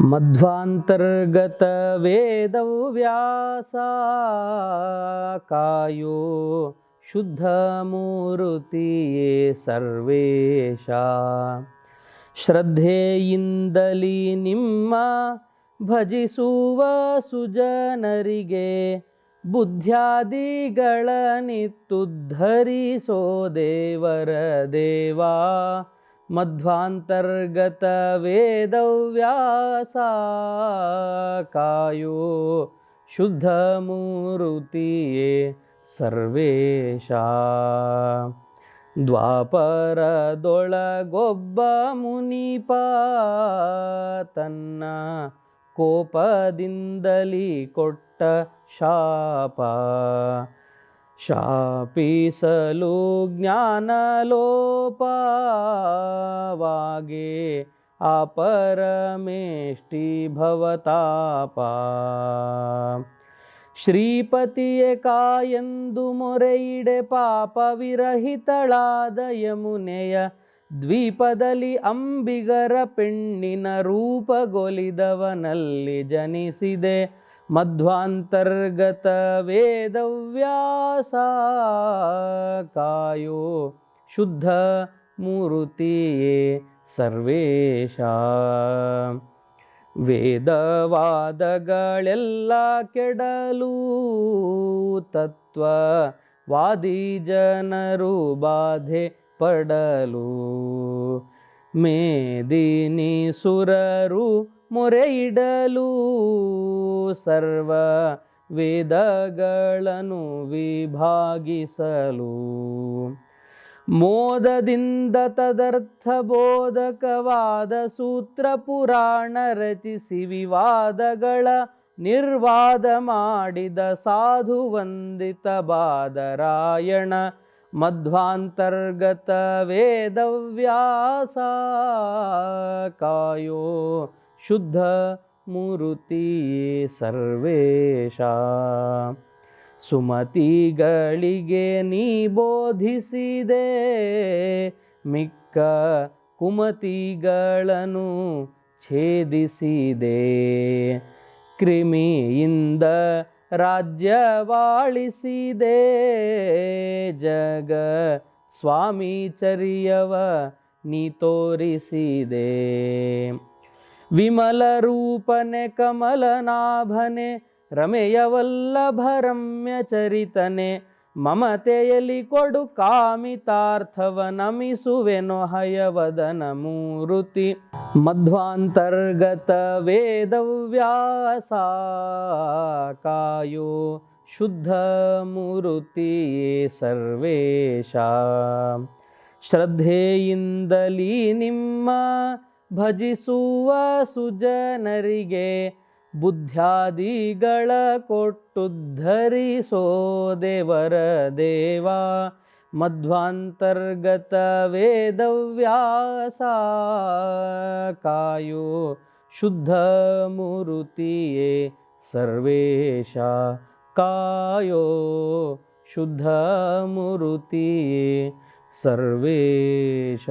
ಮಧ್ವಾಂತರ್ಗತ ವೇದವ್ಯಾಸ ಕಾಯೋ ಶುದ್ಧ ಮೂರುತಿಯೇ ಸರ್ವೇಶ. ಶ್ರದ್ಧೆಯಿಂದಲಿ ನಿಮ್ಮ ಭಜಿಸುವ ಸುಜನರಿಗೆ ಬುದ್ಧ್ಯಾದಿಗಳನ್ನಿತ್ತುದ್ಧರಿಸೋ ದೇವರ ದೇವಾ. ಮಧ್ವಾಂತರ್ಗತ ವೇದವ್ಯಾಸ ಕಾಯೋ ಶುದ್ಧ ಮೂರುತಿಯೇ ಸರ್ವೇಶ. ದ್ವಾಪರದೊಳಗೊಬ್ಬ ಮುನಿಪ ತನ್ನ ಕೋಪದಿಂದಲಿ ಕೊಟ್ಟ ಶಾಪ. ಶಾಪಿಸಲು ಜ್ಞಾನಲೋಪವಾಗೆ ಅಪರಮೇಷ್ಟಿ ಭವತಾಪ. ಶ್ರೀಪತಿಯೇ ಕಾಯೆಂದು ಮೊರೆಯಿಡೆ ಪಾಪ ವಿರಹಿತಳಾದ ಯಮುನೆಯ ದ್ವೀಪದಲ್ಲಿ ಅಂಬಿಗರ ಪೆಣ್ಣಿನ ರೂಪಗೊಲಿದವನಲ್ಲಿ ಜನಿಸಿದೆ. ಮಧ್ವಾಂತರ್ಗತ ವೇದವ್ಯಾಸ ಕಾಯೋ ಶುದ್ಧ ಮೂರುತಿಯೇ ಸರ್ವೇಶ. ವೇದವಾದಗಳೆಲ್ಲ ಕೆಡಲು ತತ್ವವಾದಿ ಜನರು ಬಾಧೆ ಪಡಲು. ಮೇದಿನಿ ಸುರರು ಮೊರೆಯಿಡಲು ಸರ್ವ ವೇದಗಳನ್ನು ವಿಭಾಗಿಸಲು. ಮೋದದಿಂದ ತದರ್ಥ ಬೋಧಕವಾದ ಸೂತ್ರ ಪುರಾಣ ರಚಿಸಿ ವಿವಾದಗಳ ನಿರ್ವಾದ ಮಾಡಿದ ಸಾಧು ವಂದಿತ ಬಾದರಾಯಣ. ಮಧ್ವಾಂತರ್ಗತ ವೇದವ್ಯಾಸ ಕಾಯೋ ಶುದ್ಧ ಮೂರುತಿಯೇ ಸರ್ವೇಶ. ಸುಮತಿಗಳಿಗೆ ನೀ ಬೋಧಿಸಿದೆ ಮಿಕ್ಕ ಕುಮತಿಗಳನ್ನು ಛೇದಿಸಿದೆ. ಕ್ರಿಮಿಯಿಂದ ರಾಜ್ಯವಾಳಿಸಿದೆ ಜಗ ಸ್ವಾಮಿಚರ್ಯವ ನೀ ತೋರಿಸಿದೆ. ವಿಮಲ ರೂಪನೆ ಕಮಲನಾಭನೆ ರಮೆಯ ವಲ್ಲಭ ರಮ್ಯ ಚರಿತನೆ. ಮಮತೆಯಲ್ಲಿ ಕೊಡು ಕಾಮಿತಾರ್ಥವ ನಮಿಸುವೆನೋ ಹಯವದನ ಮೂರುತಿ. ಮಧ್ವಾಂತರ್ಗತ ವೇದವ್ಯಾಸ ಕಾಯೋ ಶುದ್ಧ ಮೂರುತಿಯೇ ಸರ್ವೇಶ. ಶ್ರದ್ಧೆಯಿಂದಲಿ ನಿಮ್ಮ ಭಜಿಸುವ ಸುಜನರಿಗೆ ಬುದ್ಧ್ಯಾದಿಗಳ ಕೊಟ್ಟುದ್ಧರಿಸೋ ದೇವರ ದೇವಾ. ಮಧ್ವಾಂತರ್ಗತ ವೇದವ್ಯಾಸ ಕಾಯೋ ಶುದ್ಧ ಮೂರುತಿಯೇ ಸರ್ವೇಶ. ಕಾಯೋ ಶುದ್ಧ ಮೂರುತಿಯೇ ಸರ್ವೇಶ.